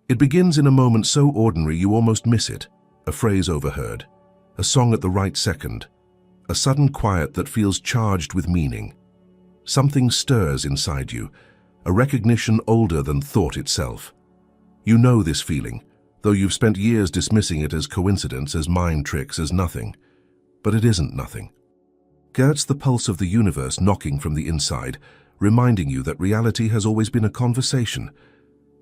It begins in a moment so ordinary you almost miss it, a phrase overheard, a song at the right second, a sudden quiet that feels charged with meaning. Something stirs inside you, a recognition older than thought itself. You know this feeling, though you've spent years dismissing it as coincidence, as mind tricks, as nothing. But it isn't nothing. It's the pulse of the universe knocking from the inside, reminding you that reality has always been a conversation,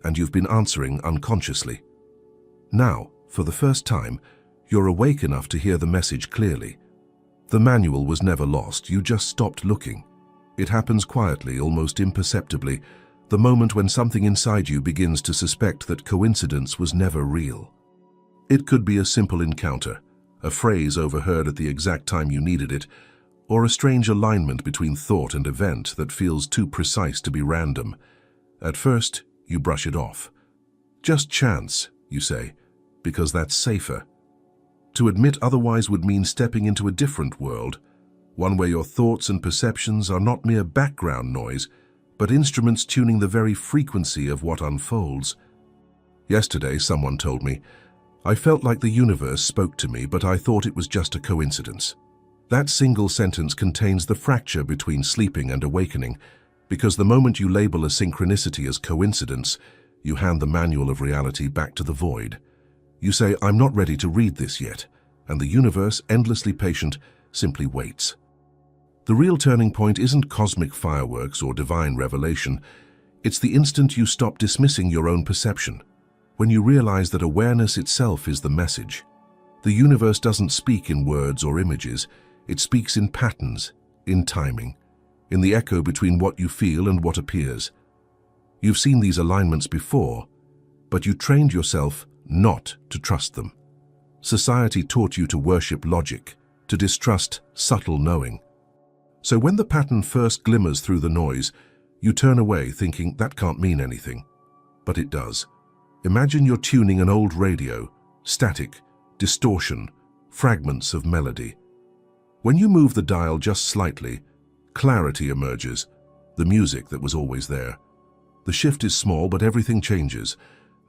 and you've been answering unconsciously. Now, for the first time, you're awake enough to hear the message clearly. The manual was never lost, you just stopped looking. It happens quietly, almost imperceptibly, the moment when something inside you begins to suspect that coincidence was never real. It could be a simple encounter, a phrase overheard at the exact time you needed it, or a strange alignment between thought and event that feels too precise to be random. At first, you brush it off. Just chance, you say, because that's safer. To admit otherwise would mean stepping into a different world, one where your thoughts and perceptions are not mere background noise, but instruments tuning the very frequency of what unfolds. Yesterday, someone told me, "I felt like the universe spoke to me, but I thought it was just a coincidence." That single sentence contains the fracture between sleeping and awakening, because the moment you label a synchronicity as coincidence, you hand the manual of reality back to the void. You say, "I'm not ready to read this yet," and the universe, endlessly patient, simply waits. The real turning point isn't cosmic fireworks or divine revelation. It's the instant you stop dismissing your own perception, when you realize that awareness itself is the message. The universe doesn't speak in words or images. It speaks in patterns, in timing, in the echo between what you feel and what appears. You've seen these alignments before, but you trained yourself not to trust them. Society taught you to worship logic, to distrust subtle knowing. So when the pattern first glimmers through the noise, you turn away thinking that can't mean anything. But it does. Imagine you're tuning an old radio, static, distortion, fragments of melody. When you move the dial just slightly, clarity emerges, the music that was always there. The shift is small, but everything changes.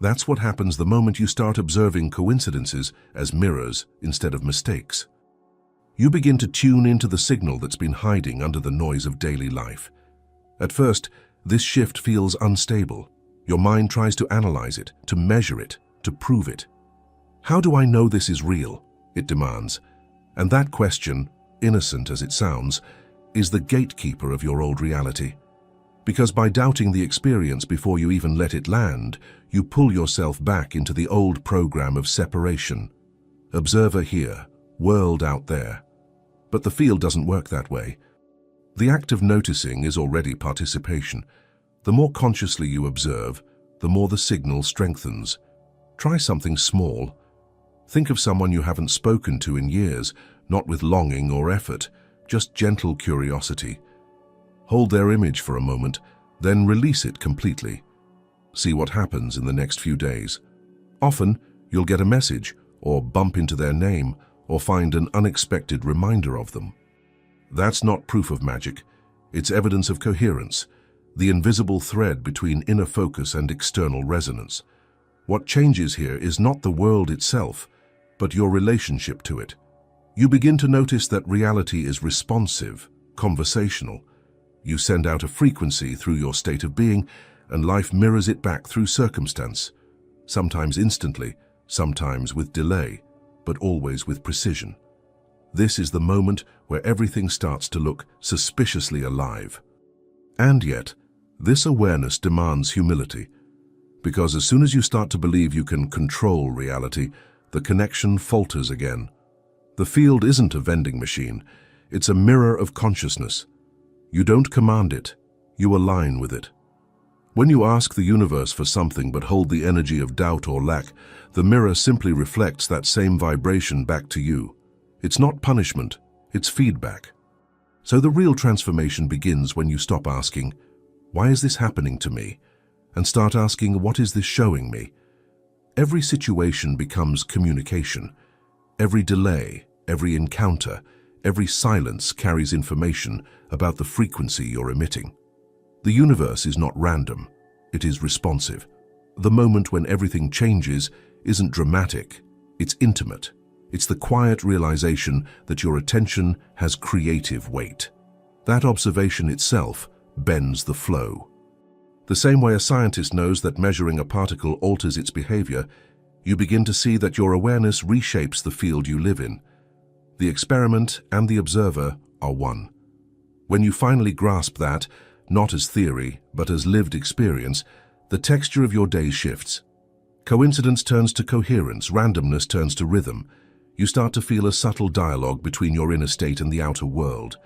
That's what happens the moment you start observing coincidences as mirrors instead of mistakes. You begin to tune into the signal that's been hiding under the noise of daily life. At first, this shift feels unstable. Your mind tries to analyze it, to measure it, to prove it. How do I know this is real? It demands. And that question, innocent as it sounds, is the gatekeeper of your old reality. Because by doubting the experience before you even let it land, you pull yourself back into the old program of separation. Observer here, world out there. But the field doesn't work that way. The act of noticing is already participation. The more consciously you observe, the more the signal strengthens. Try something small. Think of someone you haven't spoken to in years, not with longing or effort, just gentle curiosity. Hold their image for a moment, then release it completely. See what happens in the next few days. Often, you'll get a message, or bump into their name, or find an unexpected reminder of them. That's not proof of magic. It's evidence of coherence, the invisible thread between inner focus and external resonance. What changes here is not the world itself, but your relationship to it. You begin to notice that reality is responsive, conversational. You send out a frequency through your state of being, and life mirrors it back through circumstance, sometimes instantly, sometimes with delay, but always with precision. This is the moment where everything starts to look suspiciously alive. And yet, this awareness demands humility, because as soon as you start to believe you can control reality, the connection falters again. The field isn't a vending machine, it's a mirror of consciousness. You don't command it, you align with it. When you ask the universe for something but hold the energy of doubt or lack, the mirror simply reflects that same vibration back to you. It's not punishment, it's feedback. So the real transformation begins when you stop asking, "Why is this happening to me?" and start asking, "What is this showing me?" Every situation becomes communication. Every delay, every encounter, every silence carries information about the frequency you're emitting. The universe is not random, it is responsive. The moment when everything changes isn't dramatic, it's intimate. It's the quiet realization that your attention has creative weight. That observation itself bends the flow. The same way a scientist knows that measuring a particle alters its behavior, you begin to see that your awareness reshapes the field you live in. The experiment and the observer are one. When you finally grasp that, not as theory, but as lived experience, the texture of your day shifts. Coincidence turns to coherence, randomness turns to rhythm. You start to feel a subtle dialogue between your inner state and the outer world.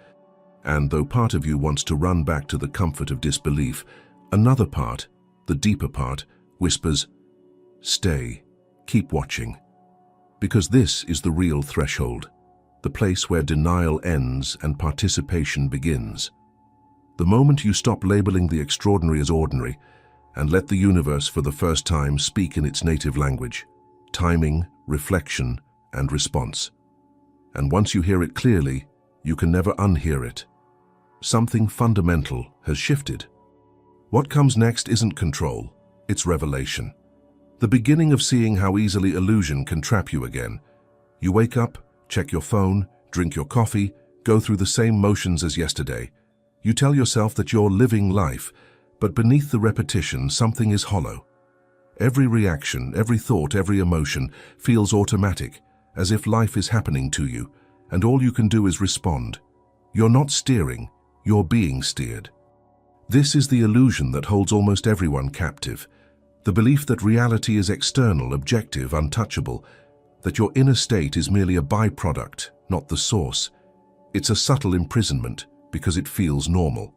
And though part of you wants to run back to the comfort of disbelief, another part, the deeper part, whispers, "Stay, keep watching." Because this is the real threshold, the place where denial ends and participation begins. The moment you stop labeling the extraordinary as ordinary and let the universe for the first time speak in its native language, timing, reflection, and response. And once you hear it clearly, you can never unhear it. Something fundamental has shifted. What comes next isn't control, it's revelation. The beginning of seeing how easily illusion can trap you again. You wake up, check your phone, drink your coffee, go through the same motions as yesterday. You tell yourself that you're living life, but beneath the repetition, something is hollow. Every reaction, every thought, every emotion feels automatic, as if life is happening to you, and all you can do is respond. You're not steering, you're being steered. This is the illusion that holds almost everyone captive. The belief that reality is external, objective, untouchable, that your inner state is merely a byproduct, not the source. It's a subtle imprisonment because it feels normal.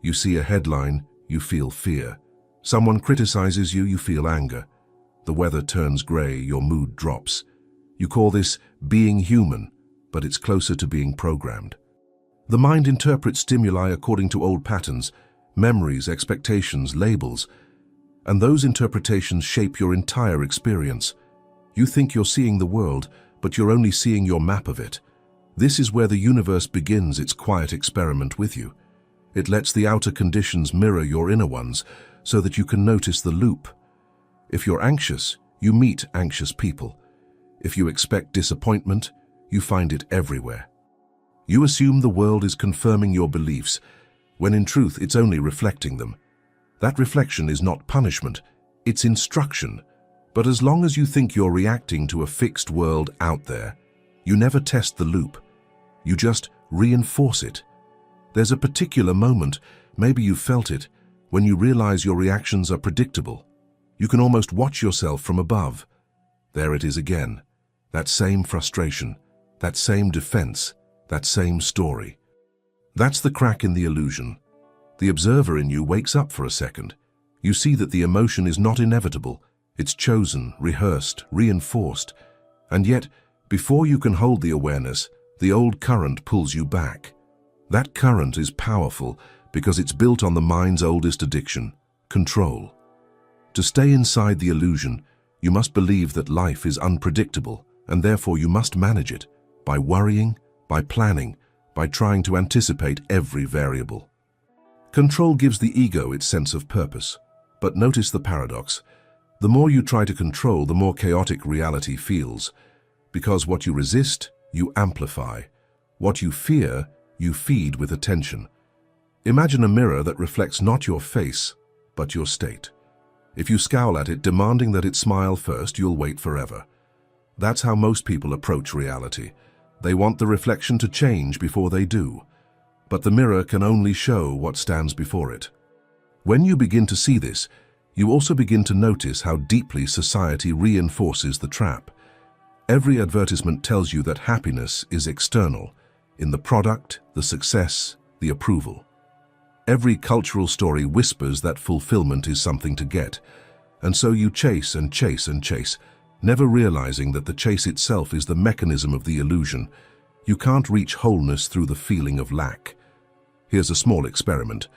You see a headline, you feel fear. Someone criticizes you, you feel anger. The weather turns gray, your mood drops. You call this being human, but it's closer to being programmed. The mind interprets stimuli according to old patterns, memories, expectations, labels, and those interpretations shape your entire experience. You think you're seeing the world, but you're only seeing your map of it. This is where the universe begins its quiet experiment with you. It lets the outer conditions mirror your inner ones so that you can notice the loop. If you're anxious, you meet anxious people. If you expect disappointment, you find it everywhere. You assume the world is confirming your beliefs, when in truth it's only reflecting them. That reflection is not punishment, it's instruction. But as long as you think you're reacting to a fixed world out there, you never test the loop. You just reinforce it. There's a particular moment, maybe you've felt it, when you realize your reactions are predictable. You can almost watch yourself from above. There it is again. That same frustration, that same defense, that same story. That's the crack in the illusion. The observer in you wakes up for a second. You see that the emotion is not inevitable. It's chosen, rehearsed, reinforced. And yet, before you can hold the awareness, the old current pulls you back. That current is powerful because it's built on the mind's oldest addiction, control. To stay inside the illusion, you must believe that life is unpredictable, and therefore you must manage it by worrying, by planning, by trying to anticipate every variable. Control gives the ego its sense of purpose. But notice the paradox. The more you try to control, the more chaotic reality feels. Because what you resist, you amplify. What you fear, you feed with attention. Imagine a mirror that reflects not your face, but your state. If you scowl at it, demanding that it smile first, you'll wait forever. That's how most people approach reality. They want the reflection to change before they do. But the mirror can only show what stands before it. When you begin to see this, you also begin to notice how deeply society reinforces the trap. Every advertisement tells you that happiness is external, in the product, the success, the approval. Every cultural story whispers that fulfillment is something to get, and so you chase and chase and chase, never realizing that the chase itself is the mechanism of the illusion. You can't reach wholeness through the feeling of lack. Here's a small experiment.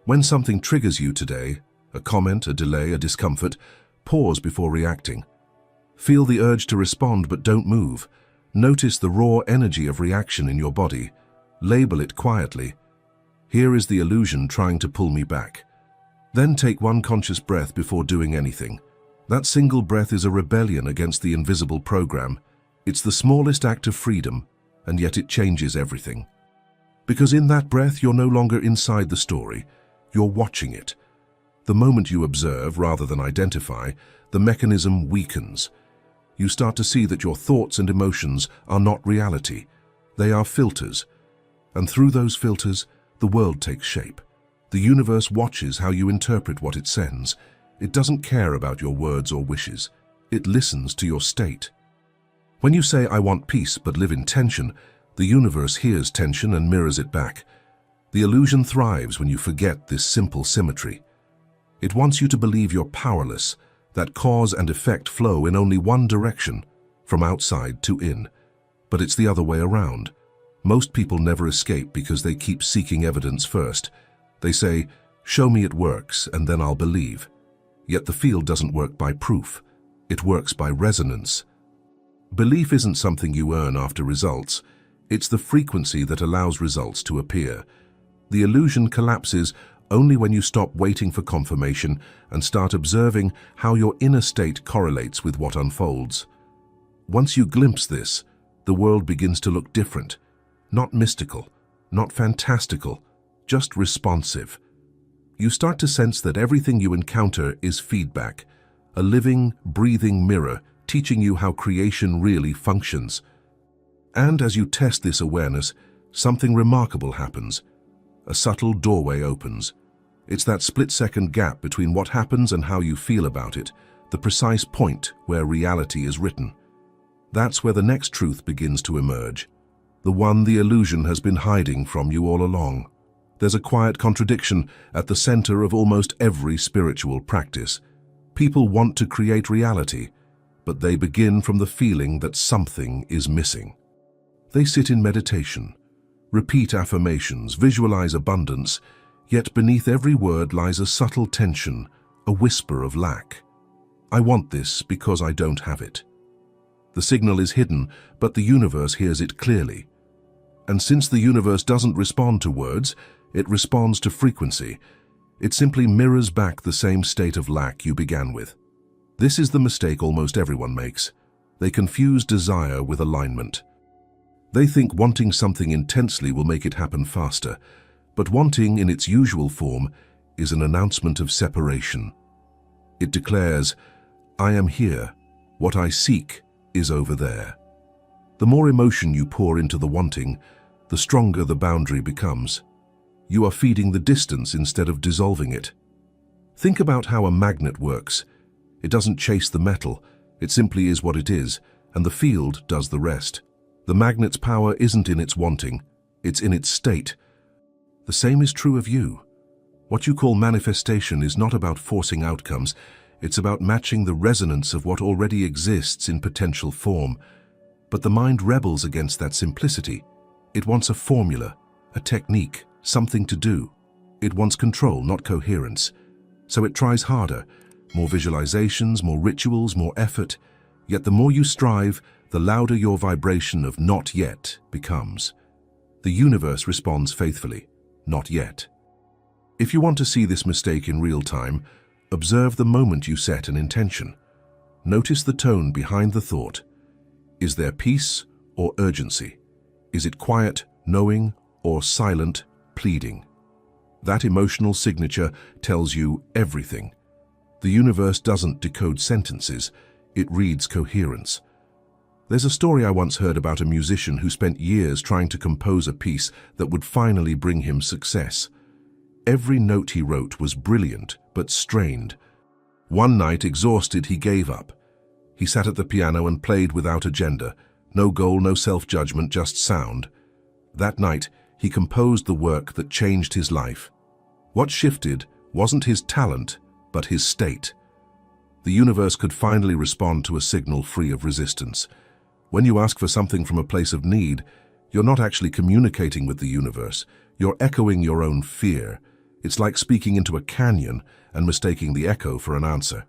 When something triggers you today, a comment, a delay, a discomfort, pause before reacting. Feel the urge to respond, but don't move. Notice the raw energy of reaction in your body. Label it quietly. Here is the illusion trying to pull me back. Then take one conscious breath before doing anything. That single breath is a rebellion against the invisible program. It's the smallest act of freedom, and yet it changes everything. Because in that breath, you're no longer inside the story, you're watching it. The moment you observe rather than identify, the mechanism weakens. You start to see that your thoughts and emotions are not reality. They are filters. And through those filters, the world takes shape. The universe watches how you interpret what it sends. It doesn't care about your words or wishes. It listens to your state. When you say, "I want peace but live in tension," the universe hears tension and mirrors it back. The illusion thrives when you forget this simple symmetry. It wants you to believe you're powerless, that cause and effect flow in only one direction, from outside to in. But it's the other way around. Most people never escape because they keep seeking evidence first. They say, "Show me it works, and then I'll believe." Yet the field doesn't work by proof. It works by resonance. Belief isn't something you earn after results. It's the frequency that allows results to appear. The illusion collapses only when you stop waiting for confirmation and start observing how your inner state correlates with what unfolds. Once you glimpse this, the world begins to look different. Not mystical, not fantastical, just responsive. You start to sense that everything you encounter is feedback, a living, breathing mirror teaching you how creation really functions. And as you test this awareness, something remarkable happens. A subtle doorway opens. It's that split-second gap between what happens and how you feel about it, the precise point where reality is written. That's where the next truth begins to emerge, the one the illusion has been hiding from you all along. There's a quiet contradiction at the center of almost every spiritual practice. People want to create reality, but they begin from the feeling that something is missing. They sit in meditation, repeat affirmations, visualize abundance, yet beneath every word lies a subtle tension, a whisper of lack. I want this because I don't have it. The signal is hidden, but the universe hears it clearly. And since the universe doesn't respond to words, it responds to frequency. It simply mirrors back the same state of lack you began with. This is the mistake almost everyone makes. They confuse desire with alignment. They think wanting something intensely will make it happen faster, but wanting in its usual form is an announcement of separation. It declares, "I am here. What I seek is over there." The more emotion you pour into the wanting, the stronger the boundary becomes. You are feeding the distance instead of dissolving it. Think about how a magnet works. It doesn't chase the metal, it simply is what it is, and the field does the rest. The magnet's power isn't in its wanting, it's in its state. The same is true of you. What you call manifestation is not about forcing outcomes, it's about matching the resonance of what already exists in potential form. But the mind rebels against that simplicity. It wants a formula, a technique, something to do. It wants control, not coherence. So it tries harder. More visualizations, more rituals, more effort. Yet the more you strive, the louder your vibration of "not yet" becomes. The universe responds faithfully, "Not yet." If you want to see this mistake in real time, observe the moment you set an intention. Notice the tone behind the thought. Is there peace or urgency? Is it quiet, knowing, or silent, pleading? That emotional signature tells you everything. The universe doesn't decode sentences, it reads coherence. There's a story I once heard about a musician who spent years trying to compose a piece that would finally bring him success. Every note he wrote was brilliant, but strained. One night, exhausted, he gave up. He sat at the piano and played without agenda. No goal, no self-judgment, just sound. That night, he composed the work that changed his life. What shifted wasn't his talent, but his state. The universe could finally respond to a signal free of resistance. When you ask for something from a place of need, you're not actually communicating with the universe. You're echoing your own fear. It's like speaking into a canyon and mistaking the echo for an answer.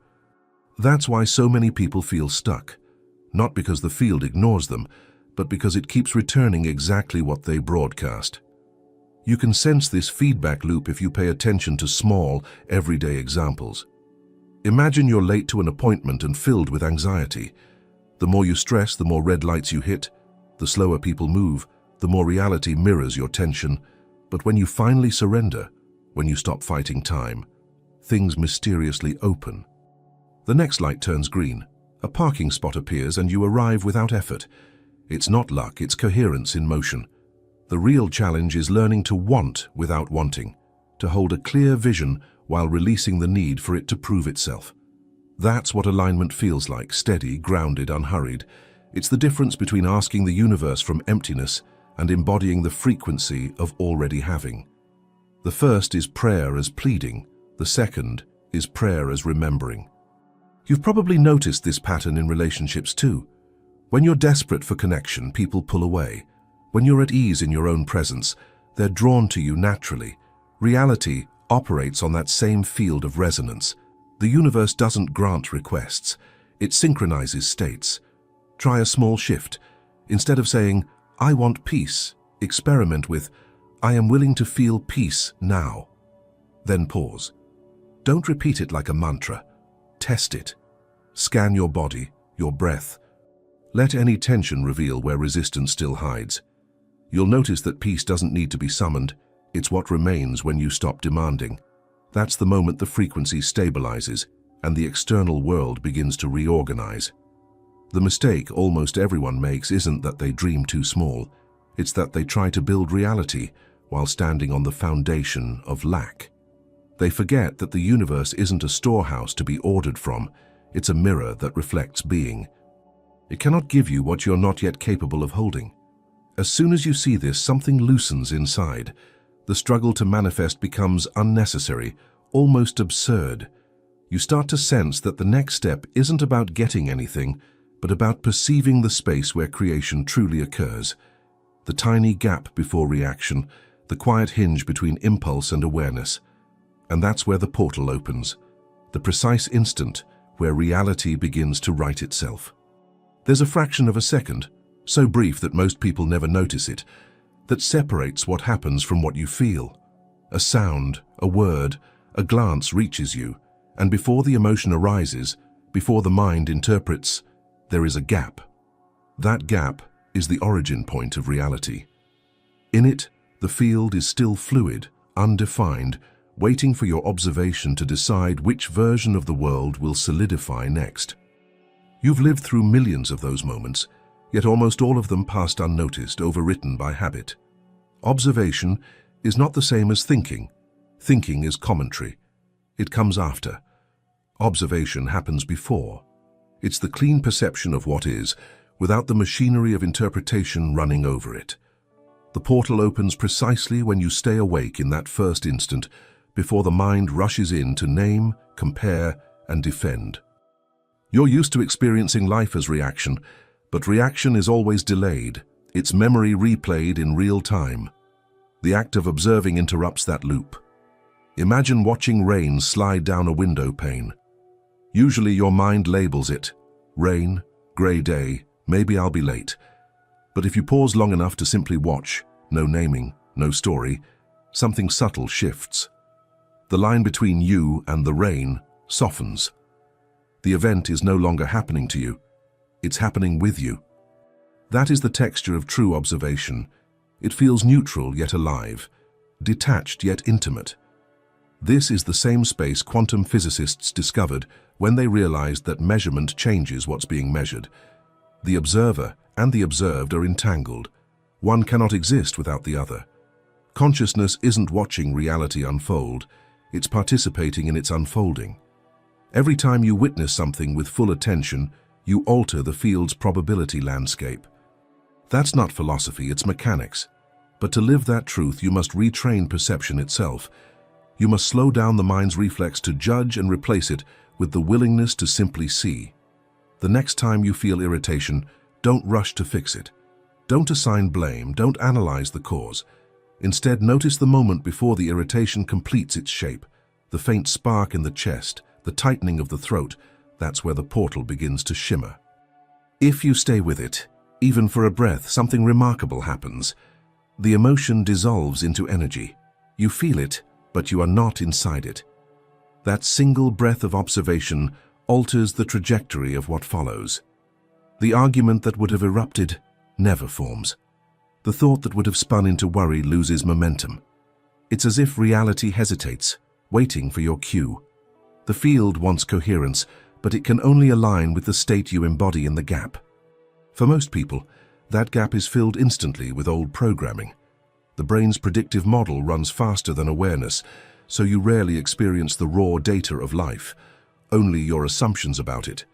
That's why so many people feel stuck. Not because the field ignores them, but because it keeps returning exactly what they broadcast. You can sense this feedback loop if you pay attention to small, everyday examples. Imagine you're late to an appointment and filled with anxiety. The more you stress, the more red lights you hit. The slower people move, the more reality mirrors your tension. But when you finally surrender, when you stop fighting time, things mysteriously open. The next light turns green. A parking spot appears and you arrive without effort. It's not luck, it's coherence in motion. The real challenge is learning to want without wanting, to hold a clear vision while releasing the need for it to prove itself. That's what alignment feels like, steady, grounded, unhurried. It's the difference between asking the universe from emptiness and embodying the frequency of already having. The first is prayer as pleading, the second is prayer as remembering. You've probably noticed this pattern in relationships too. When you're desperate for connection, people pull away. When you're at ease in your own presence, they're drawn to you naturally. Reality operates on that same field of resonance. The universe doesn't grant requests, it synchronizes states. Try a small shift. Instead of saying, "I want peace," experiment with, "I am willing to feel peace now." Then pause. Don't repeat it like a mantra. Test it. Scan your body, your breath. Let any tension reveal where resistance still hides. You'll notice that peace doesn't need to be summoned. It's what remains when you stop demanding. That's the moment the frequency stabilizes and the external world begins to reorganize. The mistake almost everyone makes isn't that they dream too small. It's that they try to build reality while standing on the foundation of lack. They forget that the universe isn't a storehouse to be ordered from. It's a mirror that reflects being. It cannot give you what you're not yet capable of holding. As soon as you see this, something loosens inside. The struggle to manifest becomes unnecessary, almost absurd. You start to sense that the next step isn't about getting anything, but about perceiving the space where creation truly occurs. The tiny gap before reaction, the quiet hinge between impulse and awareness. And that's where the portal opens, the precise instant where reality begins to write itself. There's a fraction of a second, so brief that most people never notice it, that separates what happens from what you feel. A sound, a word, a glance reaches you, and before the emotion arises, before the mind interprets, there is a gap. That gap is the origin point of reality. In it, the field is still fluid, undefined, waiting for your observation to decide which version of the world will solidify next. You've lived through millions of those moments, yet almost all of them passed unnoticed, overwritten by habit. Observation is not the same as thinking. Thinking is commentary. It comes after. Observation happens before. It's the clean perception of what is, without the machinery of interpretation running over it. The portal opens precisely when you stay awake in that first instant, before the mind rushes in to name, compare, and defend. You're used to experiencing life as reaction, but reaction is always delayed, its memory replayed in real time. The act of observing interrupts that loop. Imagine watching rain slide down a window pane. Usually your mind labels it, rain, grey day, maybe I'll be late. But if you pause long enough to simply watch, no naming, no story, something subtle shifts. The line between you and the rain softens. The event is no longer happening to you. It's happening with you. That is the texture of true observation. It feels neutral yet alive, detached yet intimate. This is the same space quantum physicists discovered when they realized that measurement changes what's being measured. The observer and the observed are entangled. One cannot exist without the other. Consciousness isn't watching reality unfold, it's participating in its unfolding. Every time you witness something with full attention, you alter the field's probability landscape. That's not philosophy, it's mechanics. But to live that truth, you must retrain perception itself. You must slow down the mind's reflex to judge and replace it with the willingness to simply see. The next time you feel irritation, don't rush to fix it. Don't assign blame, don't analyze the cause. Instead, notice the moment before the irritation completes its shape. The faint spark in the chest, the tightening of the throat, that's where the portal begins to shimmer. If you stay with it, even for a breath, something remarkable happens. The emotion dissolves into energy. You feel it, but you are not inside it. That single breath of observation alters the trajectory of what follows. The argument that would have erupted never forms. The thought that would have spun into worry loses momentum. It's as if reality hesitates, waiting for your cue. The field wants coherence, but it can only align with the state you embody in the gap. For most people, that gap is filled instantly with old programming. The brain's predictive model runs faster than awareness, so you rarely experience the raw data of life, only your assumptions about it.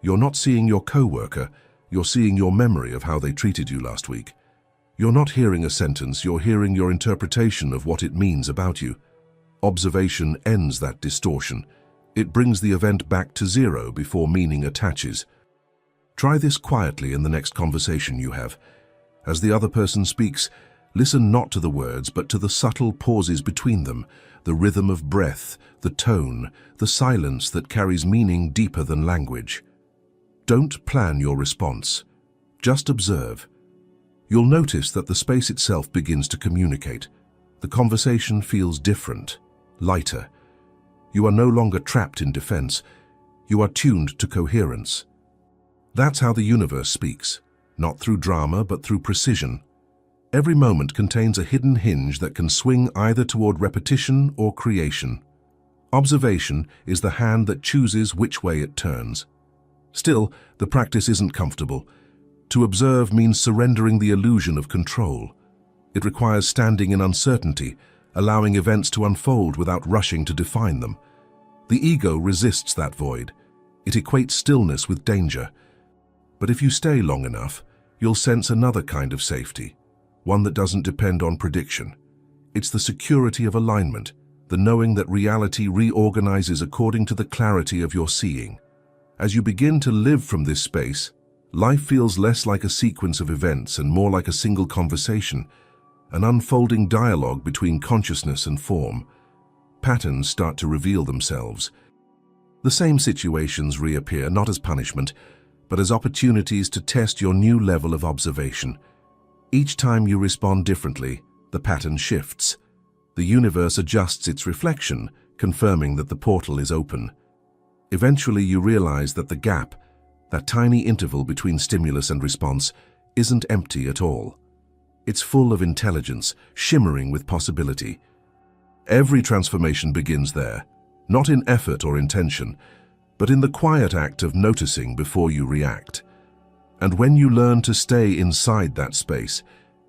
You're not seeing your coworker, you're seeing your memory of how they treated you last week. You're not hearing a sentence, you're hearing your interpretation of what it means about you. Observation ends that distortion. It brings the event back to zero before meaning attaches. Try this quietly in the next conversation you have. As the other person speaks, listen not to the words, but to the subtle pauses between them, the rhythm of breath, the tone, the silence that carries meaning deeper than language. Don't plan your response. Just observe. You'll notice that the space itself begins to communicate. The conversation feels different, lighter. You are no longer trapped in defense. You are tuned to coherence. That's how the universe speaks, not through drama but through precision. Every moment contains a hidden hinge that can swing either toward repetition or creation. Observation is the hand that chooses which way it turns. Still, the practice isn't comfortable. To observe means surrendering the illusion of control. It requires standing in uncertainty, allowing events to unfold without rushing to define them. The ego resists that void. It equates stillness with danger. But if you stay long enough, you'll sense another kind of safety, one that doesn't depend on prediction. It's the security of alignment, the knowing that reality reorganizes according to the clarity of your seeing. As you begin to live from this space, life feels less like a sequence of events and more like a single conversation, an unfolding dialogue between consciousness and form. Patterns start to reveal themselves. The same situations reappear not as punishment, but as opportunities to test your new level of observation. Each time you respond differently, the pattern shifts. The universe adjusts its reflection, confirming that the portal is open. Eventually you realize that the gap, that tiny interval between stimulus and response, isn't empty at all. It's full of intelligence, shimmering with possibility. Every transformation begins there, not in effort or intention, but in the quiet act of noticing before you react. And when you learn to stay inside that space,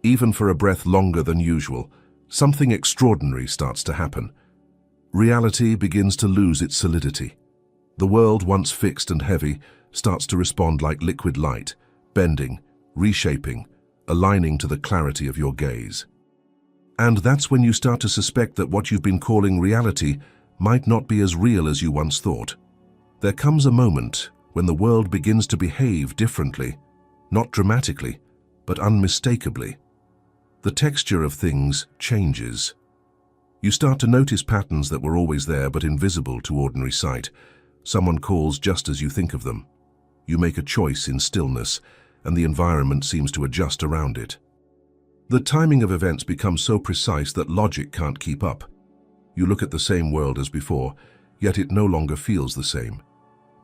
even for a breath longer than usual, something extraordinary starts to happen. Reality begins to lose its solidity. The world, once fixed and heavy, starts to respond like liquid light, bending, reshaping, aligning to the clarity of your gaze. And that's when you start to suspect that what you've been calling reality might not be as real as you once thought. There comes a moment when the world begins to behave differently, not dramatically, but unmistakably. The texture of things changes. You start to notice patterns that were always there but invisible to ordinary sight. Someone calls just as you think of them. You make a choice in stillness, and the environment seems to adjust around it. The timing of events becomes so precise that logic can't keep up. You look at the same world as before, yet it no longer feels the same.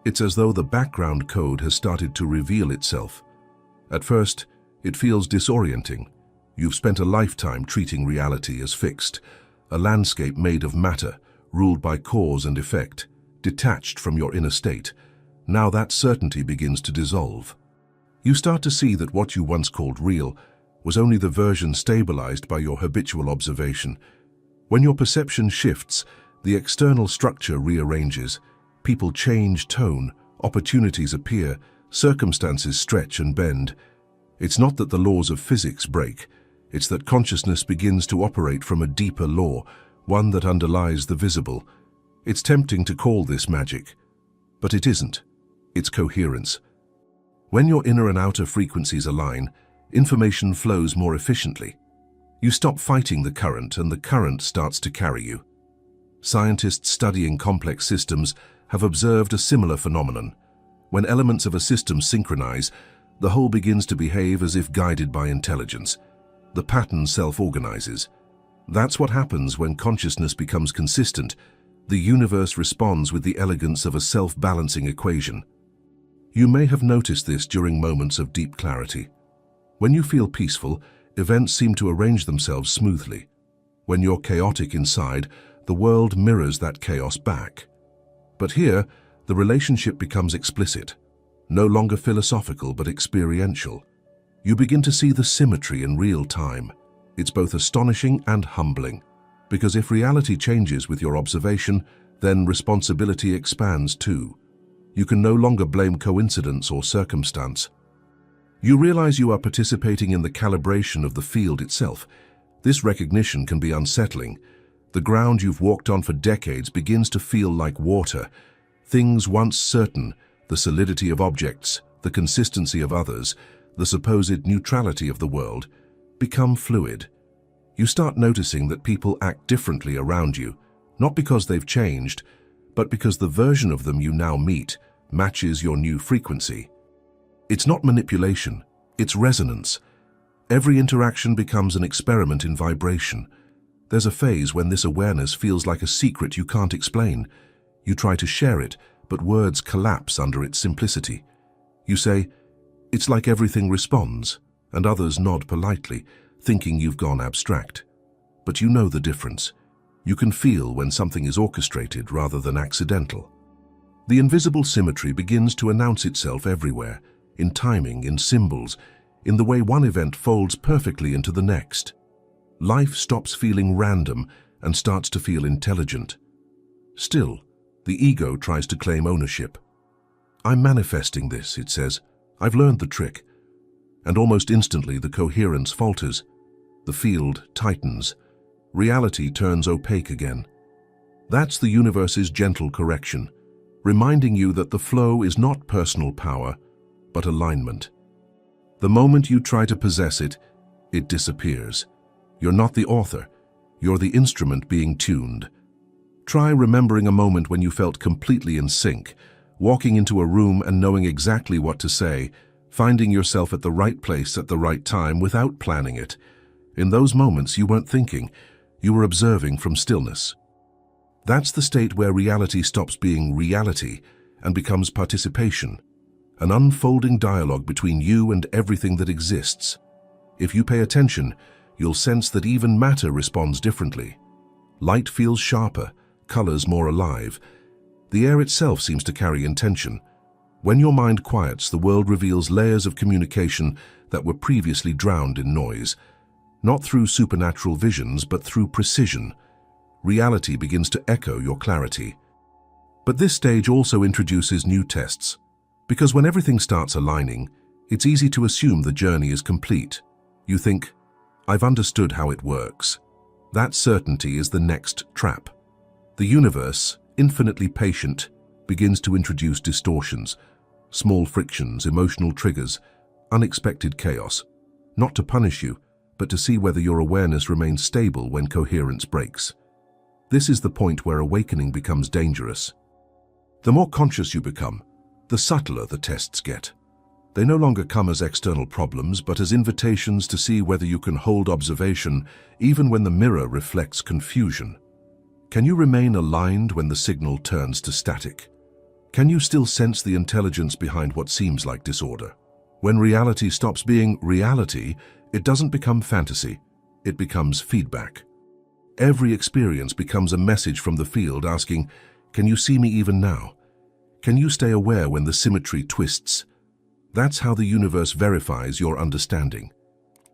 It's as though the background code has started to reveal itself. At first, it feels disorienting. You've spent a lifetime treating reality as fixed, a landscape made of matter, ruled by cause and effect, detached from your inner state. Now that certainty begins to dissolve. You start to see that what you once called real was only the version stabilized by your habitual observation. When your perception shifts, the external structure rearranges. People change tone, opportunities appear, circumstances stretch and bend. It's not that the laws of physics break. It's that consciousness begins to operate from a deeper law, one that underlies the visible. It's tempting to call this magic, but it isn't. It's coherence. When your inner and outer frequencies align, information flows more efficiently. You stop fighting the current, and the current starts to carry you. Scientists studying complex systems have observed a similar phenomenon. When elements of a system synchronize, the whole begins to behave as if guided by intelligence. The pattern self-organizes. That's what happens when consciousness becomes consistent. The universe responds with the elegance of a self-balancing equation. You may have noticed this during moments of deep clarity. When you feel peaceful, events seem to arrange themselves smoothly. When you're chaotic inside, the world mirrors that chaos back. But here, the relationship becomes explicit, no longer philosophical but experiential. You begin to see the symmetry in real time. It's both astonishing and humbling, because if reality changes with your observation, then responsibility expands too. You can no longer blame coincidence or circumstance. You realize you are participating in the calibration of the field itself. This recognition can be unsettling. The ground you've walked on for decades begins to feel like water. Things once certain, the solidity of objects, the consistency of others, the supposed neutrality of the world, become fluid. You start noticing that people act differently around you, not because they've changed, but because the version of them you now meet matches your new frequency. It's not manipulation, it's resonance. Every interaction becomes an experiment in vibration. There's a phase when this awareness feels like a secret you can't explain. You try to share it, but words collapse under its simplicity. You say, "It's like everything responds," and others nod politely, thinking you've gone abstract. But you know the difference. You can feel when something is orchestrated rather than accidental. The invisible symmetry begins to announce itself everywhere, in timing, in symbols, in the way one event folds perfectly into the next. Life stops feeling random and starts to feel intelligent. Still, the ego tries to claim ownership. "I'm manifesting this," it says. "I've learned the trick." And almost instantly the coherence falters. The field tightens. Reality turns opaque again. That's the universe's gentle correction, reminding you that the flow is not personal power, but alignment. The moment you try to possess it, it disappears. You're not the author, you're the instrument being tuned. Try remembering a moment when you felt completely in sync, walking into a room and knowing exactly what to say, finding yourself at the right place at the right time without planning it. In those moments, you weren't thinking, you were observing from stillness. That's the state where reality stops being reality and becomes participation, an unfolding dialogue between you and everything that exists. If you pay attention, you'll sense that even matter responds differently. Light feels sharper, colors more alive. The air itself seems to carry intention. When your mind quiets, the world reveals layers of communication that were previously drowned in noise. Not through supernatural visions, but through precision. Reality begins to echo your clarity. But this stage also introduces new tests. Because when everything starts aligning, it's easy to assume the journey is complete. You think, "I've understood how it works." That certainty is the next trap. The universe, infinitely patient, begins to introduce distortions, small frictions, emotional triggers, unexpected chaos, not to punish you, but to see whether your awareness remains stable when coherence breaks. This is the point where awakening becomes dangerous. The more conscious you become, the subtler the tests get. They no longer come as external problems, but as invitations to see whether you can hold observation even when the mirror reflects confusion. Can you remain aligned when the signal turns to static? Can you still sense the intelligence behind what seems like disorder? When reality stops being reality, it doesn't become fantasy, it becomes feedback. Every experience becomes a message from the field asking, "Can you see me even now? Can you stay aware when the symmetry twists?" That's how the universe verifies your understanding.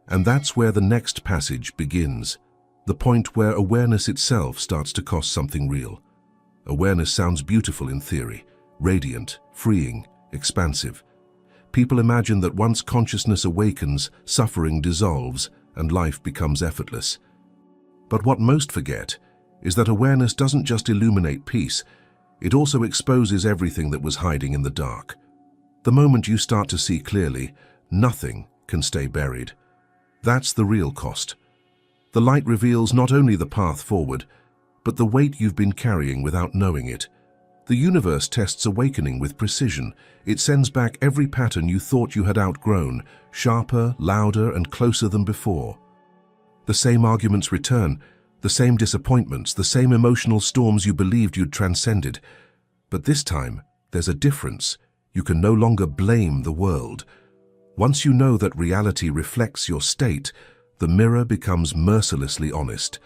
And that's where the next passage begins, the point where awareness itself starts to cost something real. Awareness sounds beautiful in theory, radiant, freeing, expansive. People imagine that once consciousness awakens, suffering dissolves and life becomes effortless. But what most forget is that awareness doesn't just illuminate peace, it also exposes everything that was hiding in the dark. The moment you start to see clearly, nothing can stay buried. That's the real cost. The light reveals not only the path forward, but the weight you've been carrying without knowing it. The universe tests awakening with precision. It sends back every pattern you thought you had outgrown, sharper, louder, and closer than before. The same arguments return, the same disappointments, the same emotional storms you believed you'd transcended. But this time, there's a difference. You can no longer blame the world. Once you know that reality reflects your state, the mirror becomes mercilessly honest.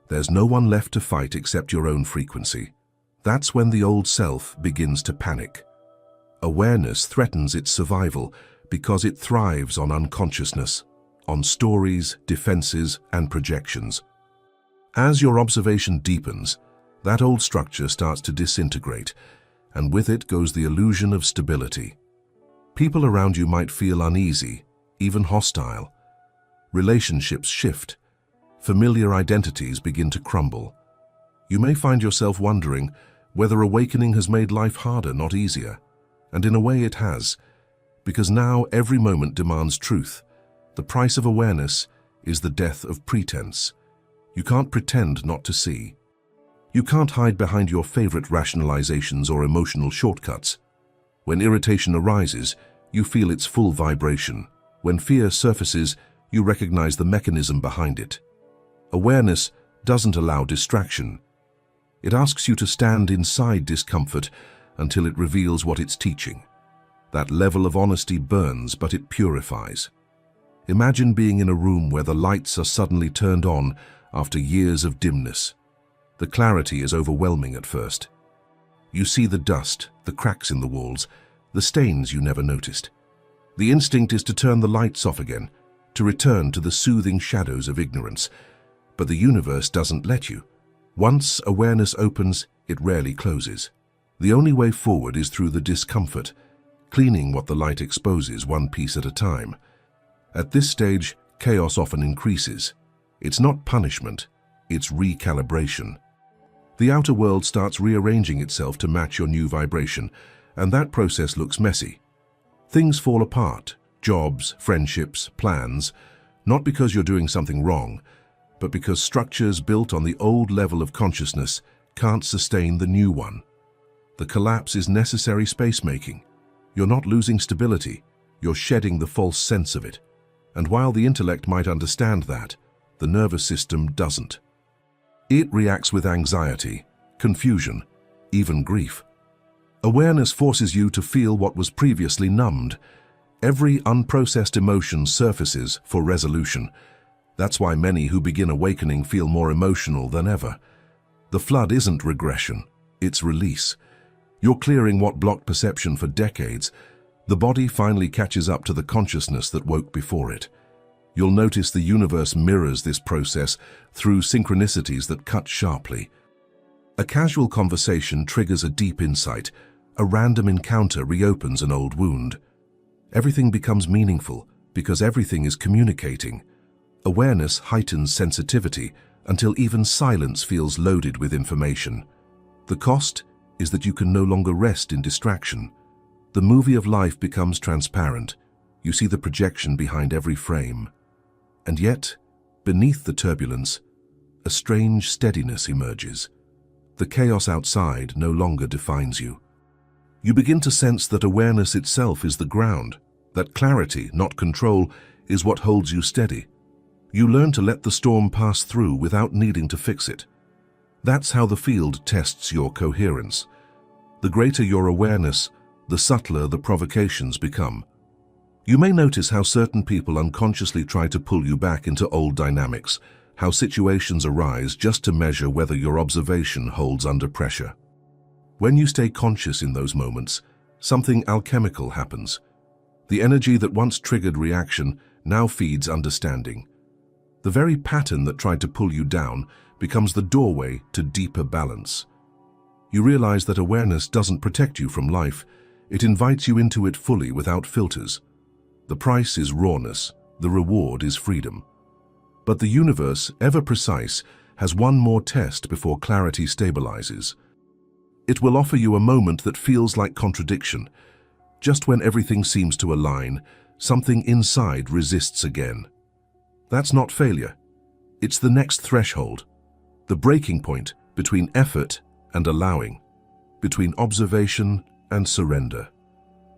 There's no one left to fight except your own frequency. That's when the old self begins to panic. Awareness threatens its survival because it thrives on unconsciousness, on stories, defenses, and projections. As your observation deepens, that old structure starts to disintegrate, and with it goes the illusion of stability. People around you might feel uneasy, even hostile. Relationships shift. Familiar identities begin to crumble. You may find yourself wondering whether awakening has made life harder, not easier. And in a way it has, because now every moment demands truth. The price of awareness is the death of pretense. You can't pretend not to see. You can't hide behind your favorite rationalizations or emotional shortcuts. When irritation arises, you feel its full vibration. When fear surfaces, you recognize the mechanism behind it. Awareness doesn't allow distraction. It asks you to stand inside discomfort until it reveals what it's teaching. That level of honesty burns, but it purifies. Imagine being in a room where the lights are suddenly turned on after years of dimness. The clarity is overwhelming at first. You see the dust, the cracks in the walls, the stains you never noticed. The instinct is to turn the lights off again, to return to the soothing shadows of ignorance. But the universe doesn't let you. Once awareness opens, it rarely closes. The only way forward is through the discomfort, cleaning what the light exposes one piece at a time. At this stage, chaos often increases. It's not punishment, it's recalibration. The outer world starts rearranging itself to match your new vibration, and that process looks messy. Things fall apart, jobs, friendships, plans, not because you're doing something wrong, but because structures built on the old level of consciousness can't sustain the new one. The collapse is necessary space-making. You're not losing stability, you're shedding the false sense of it. And while the intellect might understand that, the nervous system doesn't. It reacts with anxiety, confusion, even grief. Awareness forces you to feel what was previously numbed. Every unprocessed emotion surfaces for resolution. That's why many who begin awakening feel more emotional than ever. The flood isn't regression, it's release. You're clearing what blocked perception for decades. The body finally catches up to the consciousness that woke before it. You'll notice the universe mirrors this process through synchronicities that cut sharply. A casual conversation triggers a deep insight. A random encounter reopens an old wound. Everything becomes meaningful because everything is communicating. Awareness heightens sensitivity until even silence feels loaded with information. The cost is that you can no longer rest in distraction. The movie of life becomes transparent. You see the projection behind every frame. And yet, beneath the turbulence, a strange steadiness emerges. The chaos outside no longer defines you. You begin to sense that awareness itself is the ground, that clarity, not control, is what holds you steady. You learn to let the storm pass through without needing to fix it. That's how the field tests your coherence. The greater your awareness, the subtler the provocations become. You may notice how certain people unconsciously try to pull you back into old dynamics, how situations arise just to measure whether your observation holds under pressure. When you stay conscious in those moments, something alchemical happens. The energy that once triggered reaction now feeds understanding. The very pattern that tried to pull you down becomes the doorway to deeper balance. You realize that awareness doesn't protect you from life, it invites you into it fully without filters. The price is rawness, the reward is freedom. But the universe, ever precise, has one more test before clarity stabilizes. It will offer you a moment that feels like contradiction. Just when everything seems to align, something inside resists again. That's not failure. It's the next threshold, the breaking point between effort and allowing, between observation and surrender.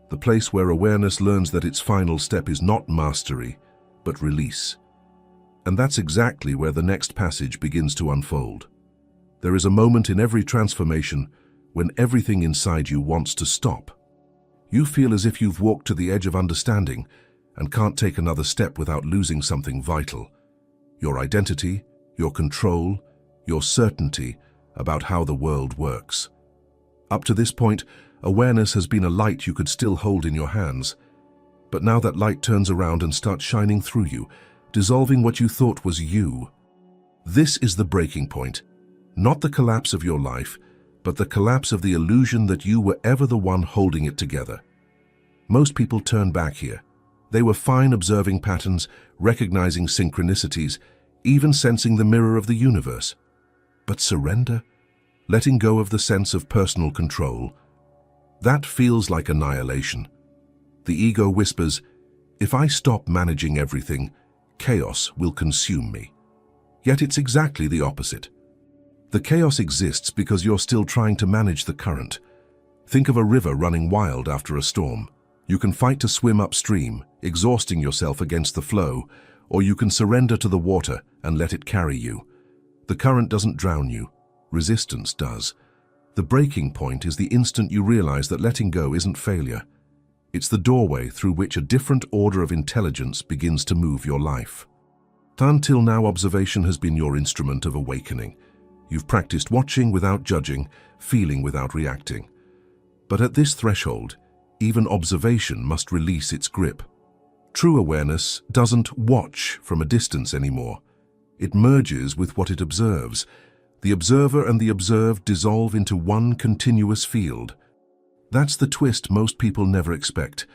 The place where awareness learns that its final step is not mastery, but release. And that's exactly where the next passage begins to unfold. There is a moment in every transformation when everything inside you wants to stop. You feel as if you've walked to the edge of understanding and can't take another step without losing something vital. Your identity, your control, your certainty about how the world works. Up to this point, awareness has been a light you could still hold in your hands. But now that light turns around and starts shining through you, dissolving what you thought was you. This is the breaking point. Not the collapse of your life, but the collapse of the illusion that you were ever the one holding it together. Most people turn back here. They were fine observing patterns, recognizing synchronicities, even sensing the mirror of the universe. But surrender, letting go of the sense of personal control, that feels like annihilation. The ego whispers, if I stop managing everything, chaos will consume me. Yet it's exactly the opposite. The chaos exists because you're still trying to manage the current. Think of a river running wild after a storm. You can fight to swim upstream, exhausting yourself against the flow, or you can surrender to the water and let it carry you. The current doesn't drown you. Resistance does. The breaking point is the instant you realize that letting go isn't failure. It's the doorway through which a different order of intelligence begins to move your life. Until now, observation has been your instrument of awakening. You've practiced watching without judging, feeling without reacting. But at this threshold, even observation must release its grip. True awareness doesn't watch from a distance anymore. It merges with what it observes. The observer and the observed dissolve into one continuous field. That's the twist most people never expect.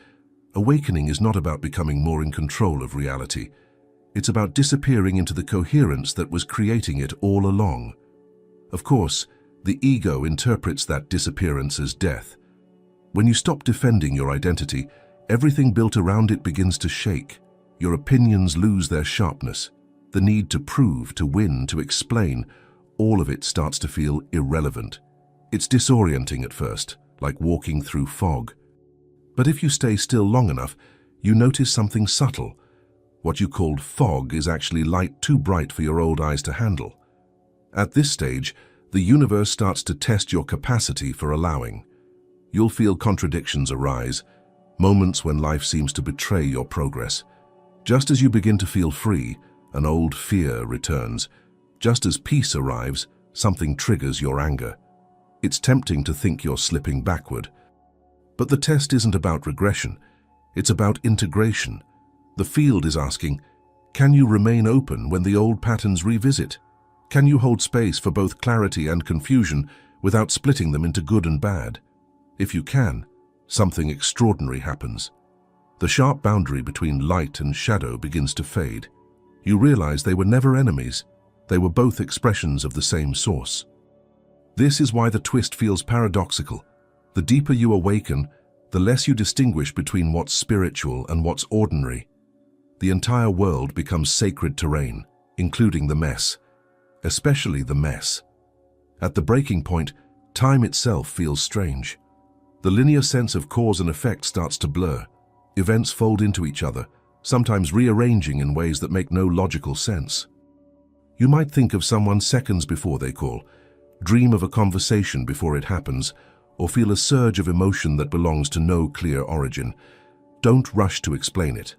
Awakening is not about becoming more in control of reality. It's about disappearing into the coherence that was creating it all along. Of course, the ego interprets that disappearance as death. When you stop defending your identity, everything built around it begins to shake. Your opinions lose their sharpness. The need to prove, to win, to explain, all of it starts to feel irrelevant. It's disorienting at first, like walking through fog. But if you stay still long enough, you notice something subtle. What you called fog is actually light too bright for your old eyes to handle. At this stage, the universe starts to test your capacity for allowing. You'll feel contradictions arise, moments when life seems to betray your progress. Just as you begin to feel free, an old fear returns. Just as peace arrives, something triggers your anger. It's tempting to think you're slipping backward. But the test isn't about regression. It's about integration. The field is asking, can you remain open when the old patterns revisit? Can you hold space for both clarity and confusion without splitting them into good and bad? If you can, something extraordinary happens. The sharp boundary between light and shadow begins to fade. You realize they were never enemies. They were both expressions of the same source. This is why the twist feels paradoxical. The deeper you awaken, the less you distinguish between what's spiritual and what's ordinary. The entire world becomes sacred terrain, including the mess. Especially the mess. At the breaking point, time itself feels strange. The linear sense of cause and effect starts to blur. Events fold into each other, sometimes rearranging in ways that make no logical sense. You might think of someone seconds before they call, dream of a conversation before it happens, or feel a surge of emotion that belongs to no clear origin. Don't rush to explain it.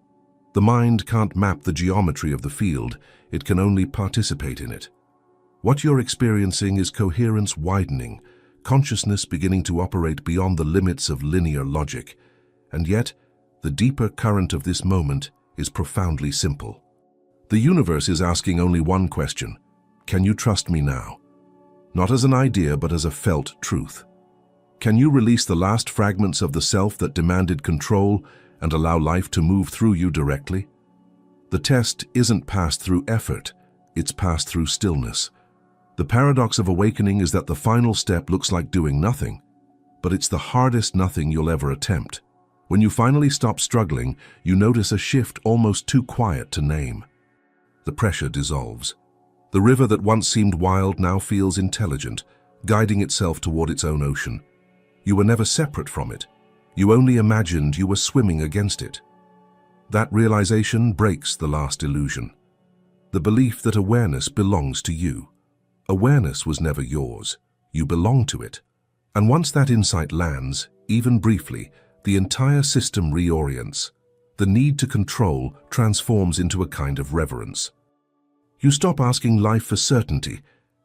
The mind can't map the geometry of the field, it can only participate in it. What you're experiencing is coherence widening, consciousness beginning to operate beyond the limits of linear logic. And yet, the deeper current of this moment is profoundly simple. The universe is asking only one question: can you trust me now? Not as an idea, but as a felt truth. Can you release the last fragments of the self that demanded control and allow life to move through you directly? The test isn't passed through effort, it's passed through stillness. The paradox of awakening is that the final step looks like doing nothing, but it's the hardest nothing you'll ever attempt. When you finally stop struggling, you notice a shift almost too quiet to name. The pressure dissolves. The river that once seemed wild now feels intelligent, guiding itself toward its own ocean. You were never separate from it. You only imagined you were swimming against it. That realization breaks the last illusion. the belief that awareness belongs to you. Awareness was never yours. You belong to it. And once that insight lands, even briefly, the entire system reorients. The need to control transforms into a kind of reverence. You stop asking life for certainty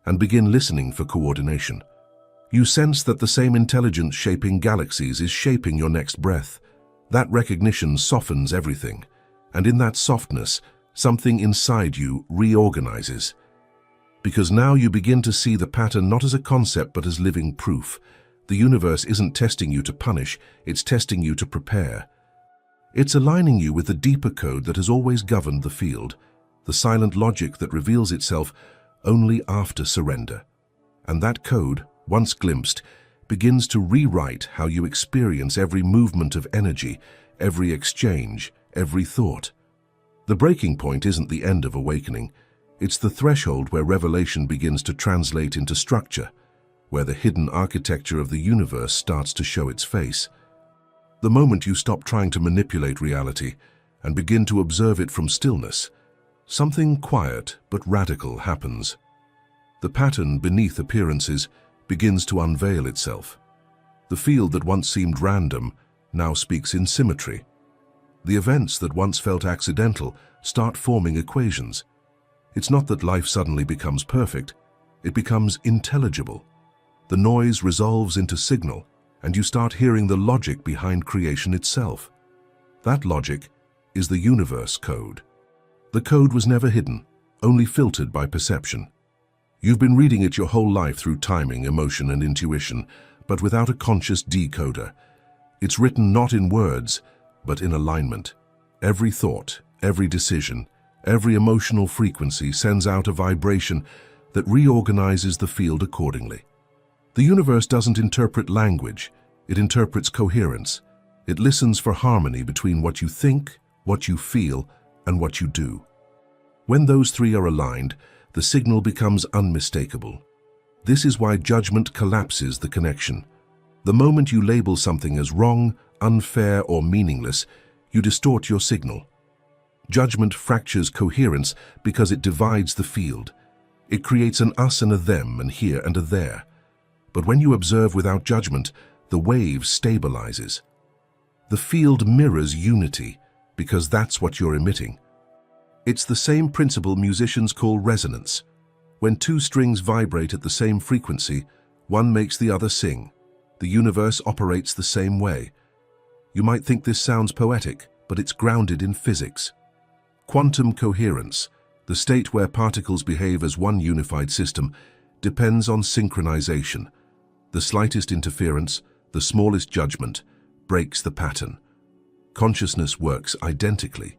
and begin listening for coordination. You sense that the same intelligence shaping galaxies is shaping your next breath. That recognition softens everything, and in that softness, something inside you reorganizes. Because now you begin to see the pattern not as a concept but as living proof. The universe isn't testing you to punish, it's testing you to prepare. It's aligning you with the deeper code that has always governed the field, the silent logic that reveals itself only after surrender. And that code, once glimpsed, begins to rewrite how you experience every movement of energy, every exchange, every thought. The breaking point isn't the end of awakening. It's the threshold where revelation begins to translate into structure, where the hidden architecture of the universe starts to show its face. The moment you stop trying to manipulate reality and begin to observe it from stillness, something quiet but radical happens. The pattern beneath appearances begins to unveil itself. The field that once seemed random now speaks in symmetry. The events that once felt accidental start forming equations. It's not that life suddenly becomes perfect, it becomes intelligible. The noise resolves into signal, and you start hearing the logic behind creation itself. That logic is the universe code. The code was never hidden, only filtered by perception. You've been reading it your whole life through timing, emotion, and intuition, but without a conscious decoder. It's written not in words, but in alignment. Every thought, every decision, every emotional frequency sends out a vibration that reorganizes the field accordingly. The universe doesn't interpret language, it interprets coherence. It listens for harmony between what you think, what you feel, and what you do. When those three are aligned, the signal becomes unmistakable. This is why judgment collapses the connection. The moment you label something as wrong, unfair, or meaningless, you distort your signal. Judgment fractures coherence because it divides the field. It creates an us and a them, and here and a there. But when you observe without judgment, the wave stabilizes. The field mirrors unity because that's what you're emitting. It's the same principle musicians call resonance. When two strings vibrate at the same frequency, one makes the other sing. The universe operates the same way. You might think this sounds poetic, but it's grounded in physics. Quantum coherence, the state where particles behave as one unified system, depends on synchronization. The slightest interference, the smallest judgment, breaks the pattern. Consciousness works identically.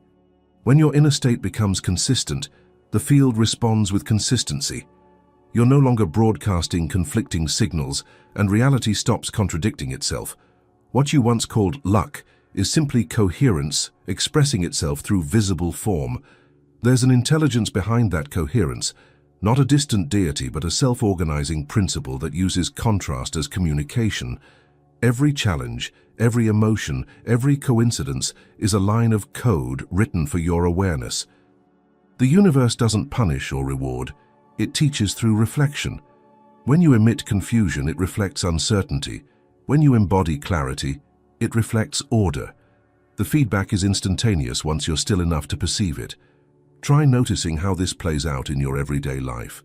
When your inner state becomes consistent, the field responds with consistency. You're no longer broadcasting conflicting signals, and reality stops contradicting itself. What you once called luck is simply coherence expressing itself through visible form. There's an intelligence behind that coherence, not a distant deity but a self-organizing principle that uses contrast as communication. Every challenge, every emotion, every coincidence is a line of code written for your awareness. The universe doesn't punish or reward, it teaches through reflection. When you emit confusion, it reflects uncertainty. When you embody clarity, it reflects order. The feedback is instantaneous once you're still enough to perceive it. Try noticing how this plays out in your everyday life.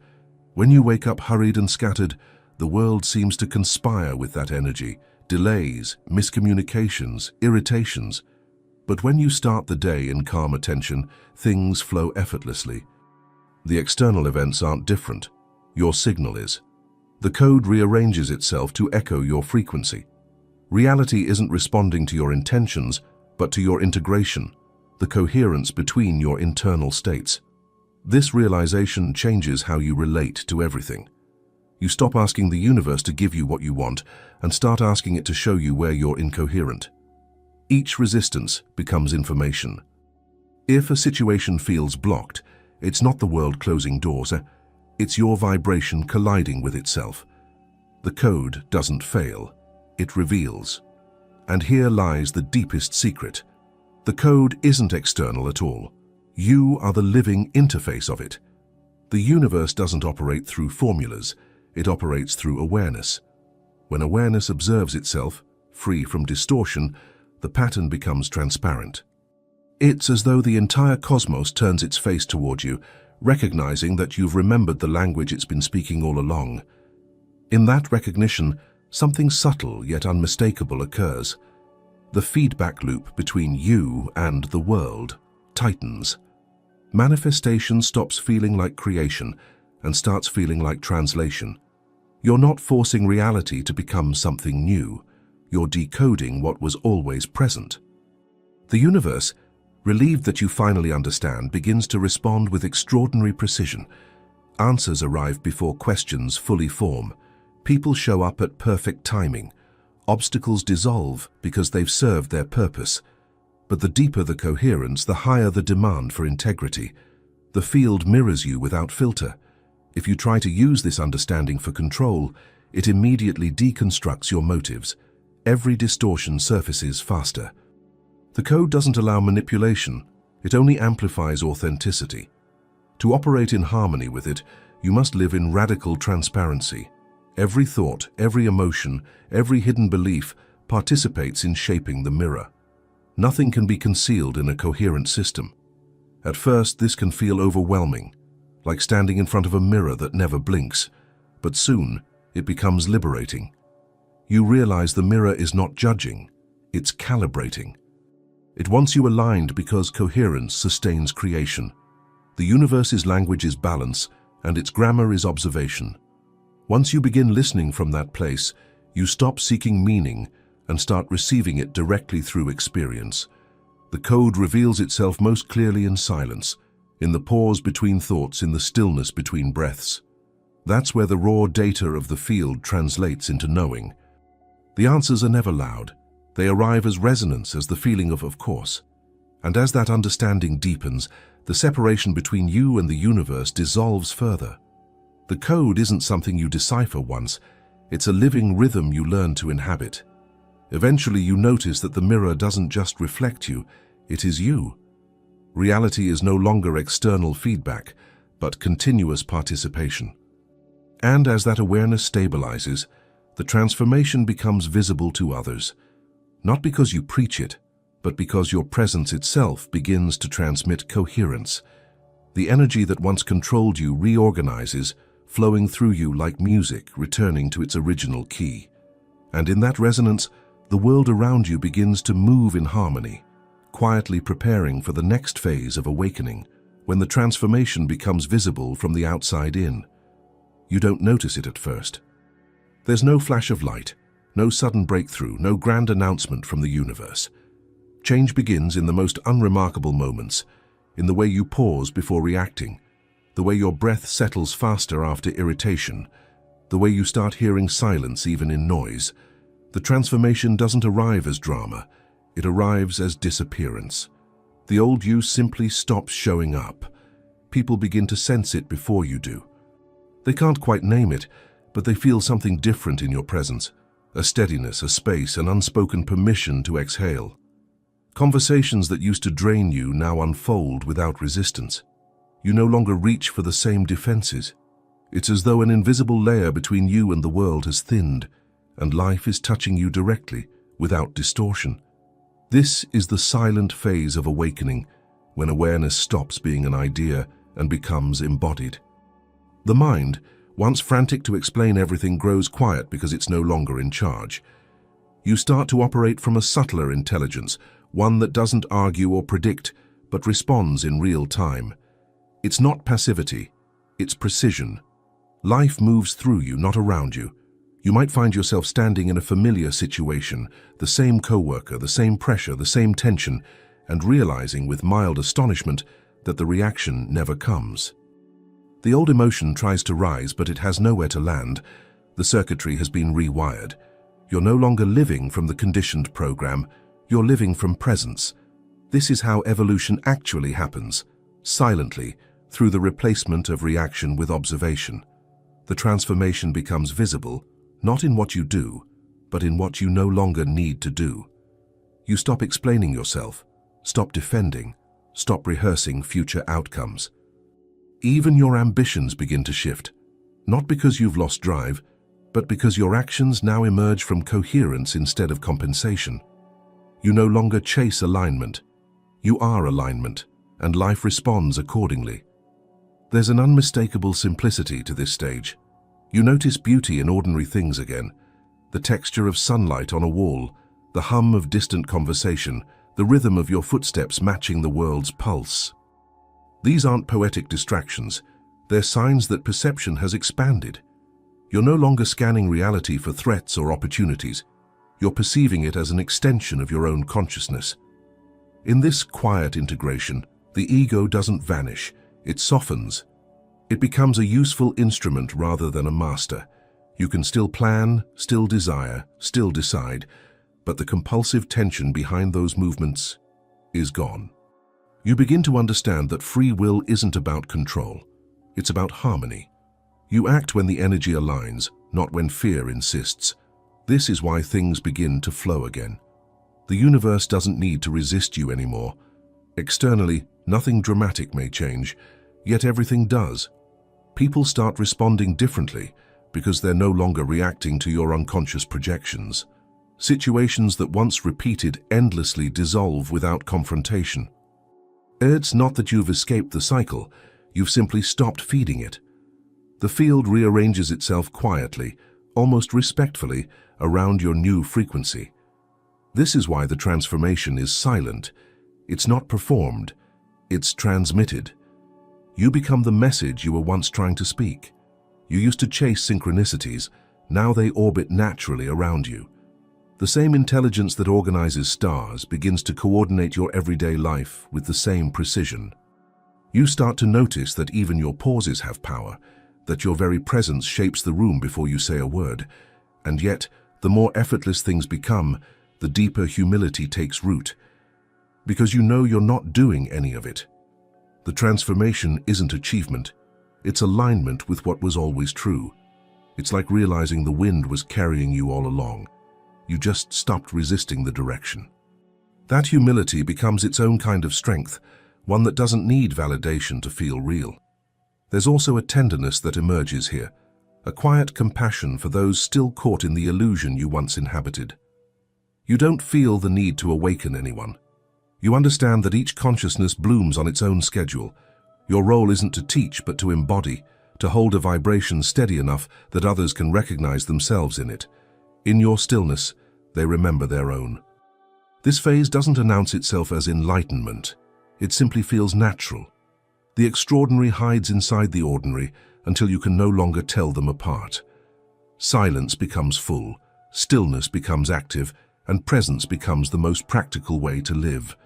When you wake up hurried and scattered, the world seems to conspire with that energy. Delays, miscommunications, irritations. But when you start the day in calm attention, things flow effortlessly. The external events aren't different. Your signal is. The code rearranges itself to echo your frequency. Reality isn't responding to your intentions, but to your integration, the coherence between your internal states. This realization changes how you relate to everything. You stop asking the universe to give you what you want and start asking it to show you where you're incoherent. Each resistance becomes information. If a situation feels blocked, it's not the world closing doors, it's your vibration colliding with itself. The code doesn't fail, it reveals. And here lies the deepest secret. The code isn't external at all. You are the living interface of it. The universe doesn't operate through formulas, it operates through awareness. When awareness observes itself, free from distortion, the pattern becomes transparent. It's as though the entire cosmos turns its face toward you, recognizing that you've remembered the language it's been speaking all along. In that recognition, something subtle yet unmistakable occurs. The feedback loop between you and the world tightens. Manifestation stops feeling like creation and starts feeling like translation. You're not forcing reality to become something new. You're decoding what was always present. The universe, relieved that you finally understand, begins to respond with extraordinary precision. Answers arrive before questions fully form. People show up at perfect timing. Obstacles dissolve because they've served their purpose. But the deeper the coherence, the higher the demand for integrity. The field mirrors you without filter. If you try to use this understanding for control, it immediately deconstructs your motives. Every distortion surfaces faster. The code doesn't allow manipulation, it only amplifies authenticity. To operate in harmony with it, you must live in radical transparency. Every thought, every emotion, every hidden belief participates in shaping the mirror. Nothing can be concealed in a coherent system. At first, this can feel overwhelming, like standing in front of a mirror that never blinks, but soon it becomes liberating. You realize the mirror is not judging, it's calibrating. It wants you aligned because coherence sustains creation. The universe's language is balance, and its grammar is observation. Once you begin listening from that place, you stop seeking meaning and start receiving it directly through experience. The code reveals itself most clearly in silence, in the pause between thoughts, in the stillness between breaths. That's where the raw data of the field translates into knowing. The answers are never loud. They arrive as resonance, as the feeling of course. And as that understanding deepens, the separation between you and the universe dissolves further. The code isn't something you decipher once, it's a living rhythm you learn to inhabit. Eventually you notice that the mirror doesn't just reflect you, it is you. Reality is no longer external feedback, but continuous participation. And as that awareness stabilizes, the transformation becomes visible to others. Not because you preach it, but because your presence itself begins to transmit coherence. The energy that once controlled you reorganizes, flowing through you like music returning to its original key. And in that resonance, the world around you begins to move in harmony, quietly preparing for the next phase of awakening, when the transformation becomes visible from the outside in. You don't notice it at first. There's no flash of light, no sudden breakthrough, no grand announcement from the universe. Change begins in the most unremarkable moments, in the way you pause before reacting, the way your breath settles faster after irritation, the way you start hearing silence even in noise. The transformation doesn't arrive as drama, it arrives as disappearance. The old you simply stops showing up. People begin to sense it before you do. They can't quite name it, but they feel something different in your presence, a steadiness, a space, an unspoken permission to exhale. Conversations that used to drain you now unfold without resistance. You no longer reach for the same defenses. It's as though an invisible layer between you and the world has thinned, and life is touching you directly, without distortion. This is the silent phase of awakening, when awareness stops being an idea and becomes embodied. The mind, once frantic to explain everything, grows quiet because it's no longer in charge. You start to operate from a subtler intelligence, one that doesn't argue or predict, but responds in real time. It's not passivity, it's precision. Life moves through you, not around you. You might find yourself standing in a familiar situation, the same coworker, the same pressure, the same tension, and realizing with mild astonishment that the reaction never comes. The old emotion tries to rise, but it has nowhere to land. The circuitry has been rewired. You're no longer living from the conditioned program, you're living from presence. This is how evolution actually happens, silently, through the replacement of reaction with observation. The transformation becomes visible, not in what you do, but in what you no longer need to do. You stop explaining yourself, stop defending, Stop rehearsing future outcomes. Even your ambitions begin to shift, not because you've lost drive, but because your actions now emerge from coherence instead of compensation. You no longer chase alignment. You are alignment, and life responds accordingly. There's an unmistakable simplicity to this stage. You notice beauty in ordinary things again, the texture of sunlight on a wall, the hum of distant conversation, the rhythm of your footsteps matching the world's pulse. These aren't poetic distractions, they're signs that perception has expanded. You're no longer scanning reality for threats or opportunities. You're perceiving it as an extension of your own consciousness. In this quiet integration, the ego doesn't vanish, it softens. It becomes a useful instrument rather than a master. You can still plan, still desire, still decide, but the compulsive tension behind those movements is gone. You begin to understand that free will isn't about control. It's about harmony. You act when the energy aligns, not when fear insists. This is why things begin to flow again. The universe doesn't need to resist you anymore. Externally, nothing dramatic may change, yet everything does. People start responding differently because they're no longer reacting to your unconscious projections. Situations that once repeated endlessly dissolve without confrontation. It's not that you've escaped the cycle, you've simply stopped feeding it. The field rearranges itself quietly, almost respectfully, around your new frequency. This is why the transformation is silent. It's not performed, it's transmitted. You become the message you were once trying to speak. You used to chase synchronicities, now they orbit naturally around you. The same intelligence that organizes stars begins to coordinate your everyday life with the same precision. You start to notice that even your pauses have power, that your very presence shapes the room before you say a word, and yet, the more effortless things become, the deeper humility takes root, because you know you're not doing any of it. The transformation isn't achievement, it's alignment with what was always true. It's like realizing the wind was carrying you all along. You just stopped resisting the direction. That humility becomes its own kind of strength, one that doesn't need validation to feel real. There's also a tenderness that emerges here, a quiet compassion for those still caught in the illusion you once inhabited. You don't feel the need to awaken anyone. You understand that each consciousness blooms on its own schedule. Your role isn't to teach, but to embody, to hold a vibration steady enough that others can recognize themselves in it. In your stillness, they remember their own. This phase doesn't announce itself as enlightenment. It simply feels natural. The extraordinary hides inside the ordinary until you can no longer tell them apart. Silence becomes full, stillness becomes active, and presence becomes the most practical way to live.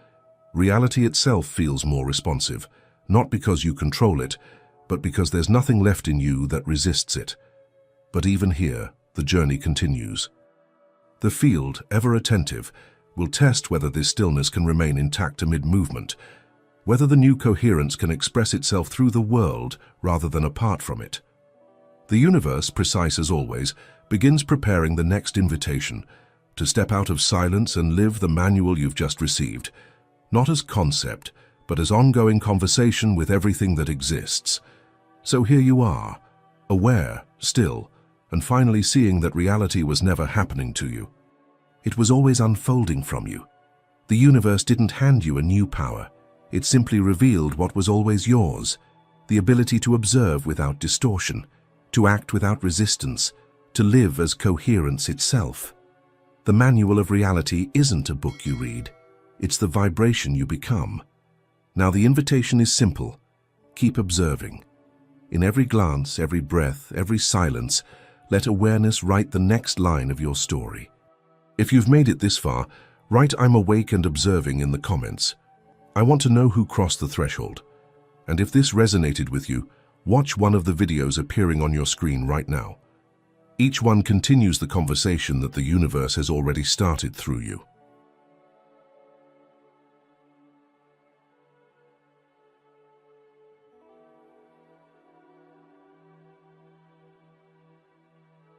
Reality itself feels more responsive, not because you control it, but because there's nothing left in you that resists it. But even here, the journey continues. The field, ever attentive, will test whether this stillness can remain intact amid movement, whether the new coherence can express itself through the world rather than apart from it. The universe, precise as always, begins preparing the next invitation to step out of silence and live the manual you've just received, not as concept, but as ongoing conversation with everything that exists. So here you are, aware, still, and finally seeing that reality was never happening to you. It was always unfolding from you. The universe didn't hand you a new power. It simply revealed what was always yours, the ability to observe without distortion, to act without resistance, to live as coherence itself. The manual of reality isn't a book you read. It's the vibration you become. Now the invitation is simple. Keep observing. In every glance, every breath, every silence, let awareness write the next line of your story. If you've made it this far, write "I'm awake and observing" in the comments. I want to know who crossed the threshold. And if this resonated with you, watch one of the videos appearing on your screen right now. Each one continues the conversation that the universe has already started through you.